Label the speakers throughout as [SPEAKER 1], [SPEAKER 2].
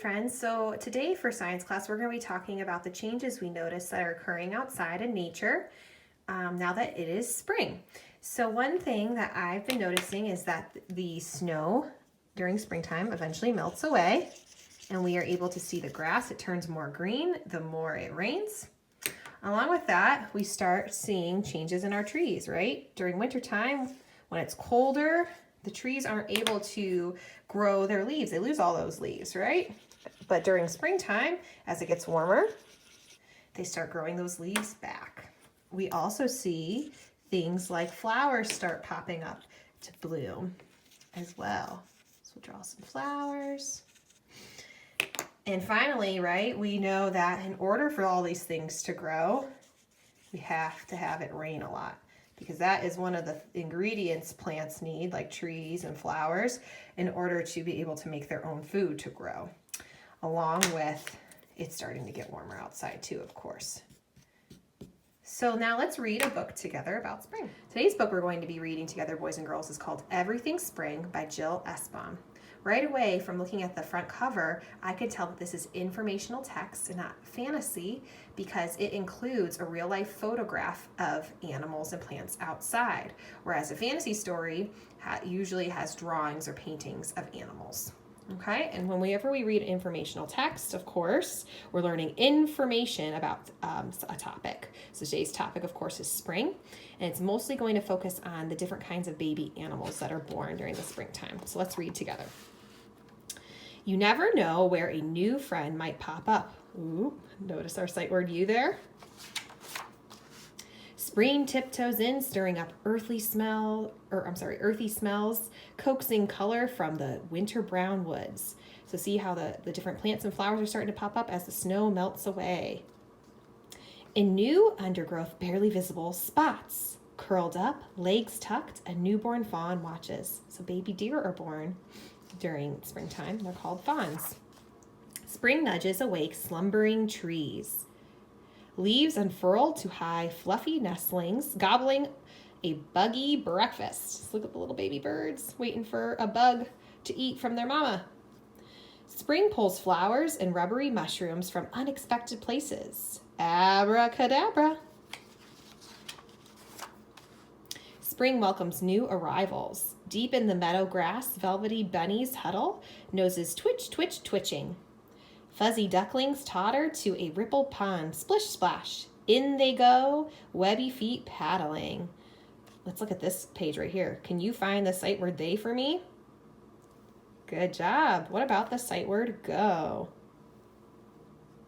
[SPEAKER 1] friends. So today for science class, we're going to be talking about the changes we notice that are occurring outside in nature now that it is spring. So one thing that I've been noticing is that the snow during springtime eventually melts away and we are able to see the grass. It turns more green the more it rains. Along with that, we start seeing changes in our trees, right? During wintertime, when it's colder, the trees aren't able to grow their leaves. They lose all those leaves, right? But during springtime, as it gets warmer, they start growing those leaves back. We also see things like flowers start popping up to bloom as well. So we'll draw some flowers. And finally, right, we know that in order for all these things to grow, we have to have it rain a lot, because that is one of the ingredients plants need, like trees and flowers, in order to be able to make their own food to grow, along with it starting to get warmer outside too, of course. So now let's read a book together about spring. Today's book we're going to be reading together, boys and girls, is called Everything Spring by Jill Esbaum. Right away, from looking at the front cover, I could tell that this is informational text and not fantasy, because it includes a real-life photograph of animals and plants outside, whereas a fantasy story usually has drawings or paintings of animals. Okay, and whenever we read informational text, of course, we're learning information about a topic. So today's topic, of course, is spring, and it's mostly going to focus on the different kinds of baby animals that are born during the springtime. So let's read together. You never know where a new friend might pop up. Ooh, notice our sight word "you" there. Spring tiptoes in, stirring up earthy smells, coaxing color from the winter brown woods. So see how the different plants and flowers are starting to pop up as the snow melts away. In new undergrowth, barely visible spots. Curled up, legs tucked, a newborn fawn watches. So baby deer are born during springtime. They're called fawns. Spring nudges awake slumbering trees. Leaves unfurl to high, fluffy nestlings, gobbling a buggy breakfast. Look at the little baby birds waiting for a bug to eat from their mama. Spring pulls flowers and rubbery mushrooms from unexpected places. Abracadabra. Spring welcomes new arrivals. Deep in the meadow grass, velvety bunnies huddle, noses twitch, twitch, twitching. Fuzzy ducklings totter to a rippled pond. Splish, splash. In they go, webby feet paddling. Let's look at this page right here. Can you find the sight word "they" for me? Good job. What about the sight word "go"?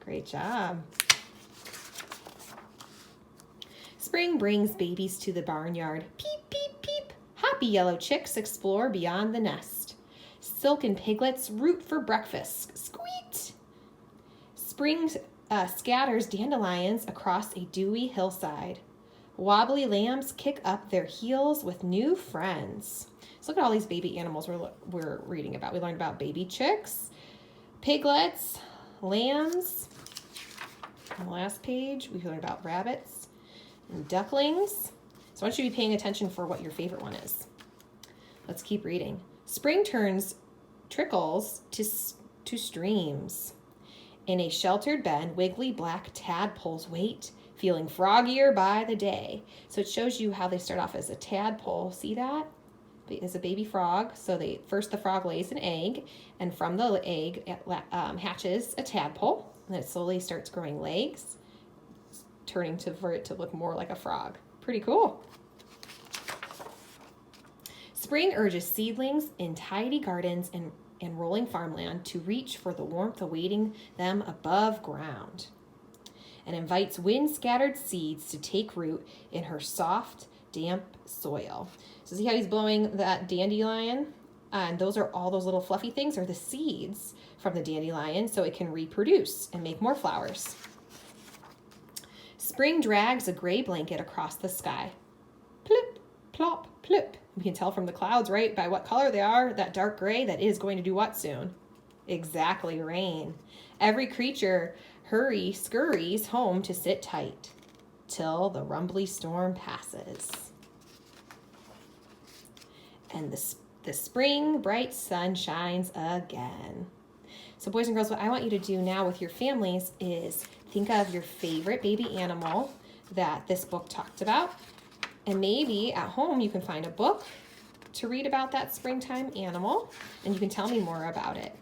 [SPEAKER 1] Great job. Spring brings babies to the barnyard. Peep, peep, peep. Happy yellow chicks explore beyond the nest. Silken piglets root for breakfast. Squeak! Spring scatters dandelions across a dewy hillside. Wobbly lambs kick up their heels with new friends. So look at all these baby animals we're reading about. We learned about baby chicks, piglets, lambs. On the last page, we learned about rabbits and ducklings. So I want you to be paying attention for what your favorite one is. Let's keep reading. Spring turns trickles to streams. In a sheltered bend, wiggly black tadpoles wait, feeling froggier by the day. So it shows you how they start off as a tadpole. See that? As a baby frog. So first the frog lays an egg, and from the egg it hatches a tadpole, and it slowly starts growing legs, turning for it to look more like a frog. Pretty cool. Spring urges seedlings in tidy gardens and rolling farmland to reach for the warmth awaiting them above ground, and invites wind-scattered seeds to take root in her soft, damp soil. So see how he's blowing that dandelion? And those are all those little fluffy things are the seeds from the dandelion, so it can reproduce and make more flowers. Spring drags a gray blanket across the sky. Plip, plop, plip. We can tell from the clouds, right, by what color they are, that dark gray, that is going to do what soon? Exactly, rain. Every creature scurries home to sit tight till the rumbly storm passes. And the spring bright sun shines again. So boys and girls, what I want you to do now with your families is think of your favorite baby animal that this book talked about. And maybe at home you can find a book to read about that springtime animal, and you can tell me more about it.